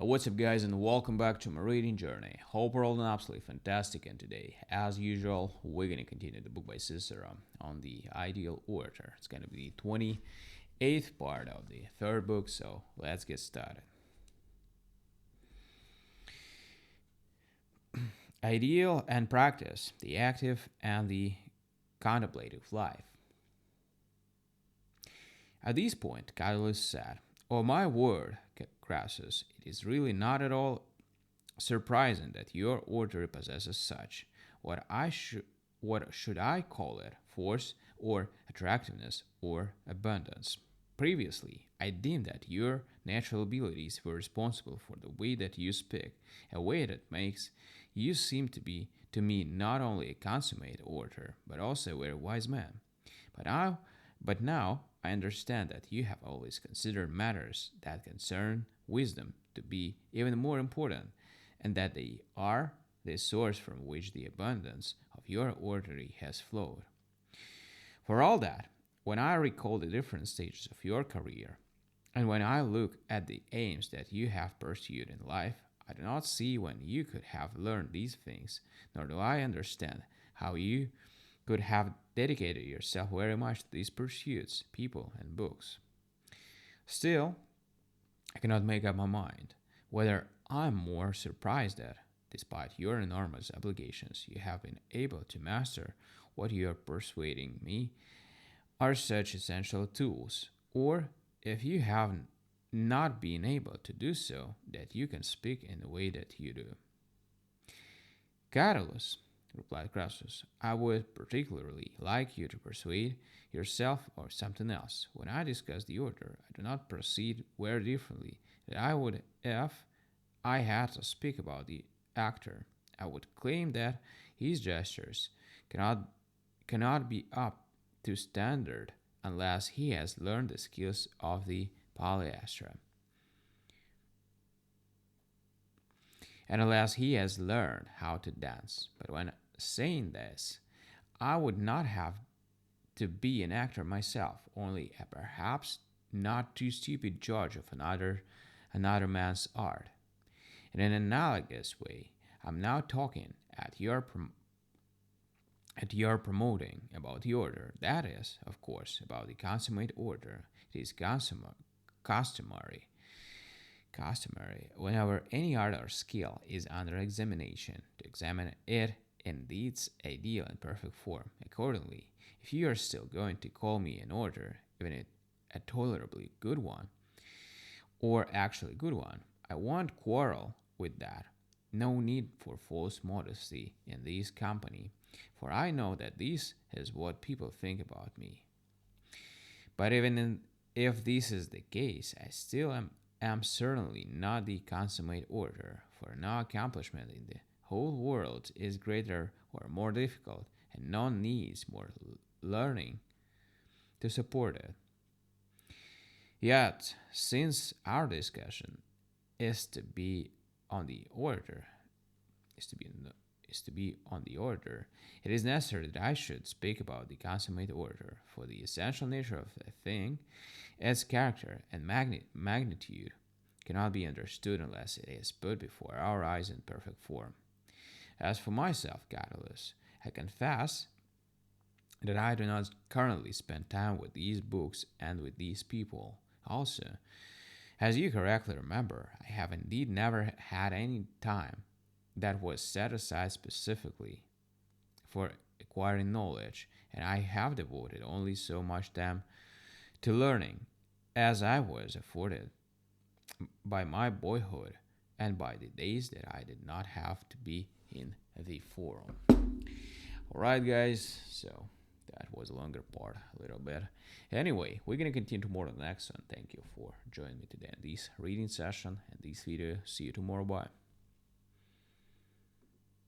What's up, guys, and welcome back to my reading journey. Hope we're all doing absolutely fantastic. And today, as usual, we're going to continue the book by Cicero on the ideal orator. It's going to be the 28th part of the third book, so let's get started. Ideal and practice, the active and the contemplative life. At this point, Catullus said, "Oh, my word, Crassus, it is really not at all surprising that your order possesses such, what should I call it, force or attractiveness or abundance. Previously, I deemed that your natural abilities were responsible for the way that you speak, a way that makes you seem to me not only a consummate orator, but also a very wise man. But now I understand that you have always considered matters that concern wisdom to be even more important, and that they are the source from which the abundance of your oratory has flowed. For all that, when I recall the different stages of your career, and when I look at the aims that you have pursued in life, I do not see when you could have learned these things, nor do I understand how you could have dedicated yourself very much to these pursuits, people, and books. Still, I cannot make up my mind whether I'm more surprised that, despite your enormous obligations, you have been able to master what you are persuading me are such essential tools, or if you have not been able to do so, that you can speak in the way that you do." "Catullus," replied Crassus, "I would particularly like you to persuade yourself or something else. When I discuss the order, I do not proceed very differently than I would if I had to speak about the actor. I would claim that his gestures cannot be up to standard unless he has learned the skills of the polyastra, and unless he has learned how to dance. But when saying this, I would not have to be an actor myself, only a perhaps not too stupid judge of another man's art. In an analogous way, I'm now talking at your promoting about the order. That is, of course, about the consummate order. It is customary whenever any art or skill is under examination, to examine it in its ideal and perfect form. Accordingly, if you are still going to call me an orator, even a tolerably good one, or actually good one, I won't quarrel with that. No need for false modesty in this company, for I know that this is what people think about me. But if this is the case, I still am certainly not the consummate orator, for no accomplishment in the whole world is greater or more difficult, and none needs more learning to support it. Yet, since our discussion is to be on the orator, it is necessary that I should speak about the consummate orator, for the essential nature of a thing, its character and magnitude, cannot be understood unless it is put before our eyes in perfect form. As for myself, Catullus, I confess that I do not currently spend time with these books and with these people. Also, as you correctly remember, I have indeed never had any time that was set aside specifically for acquiring knowledge, and I have devoted only so much time to learning as I was afforded by my boyhood and by the days that I did not have to be in the forum." Alright, guys, so that was a longer part, a little bit. Anyway, we're gonna continue tomorrow on the next one. Thank you for joining me today in this reading session and this video. See you tomorrow. Bye.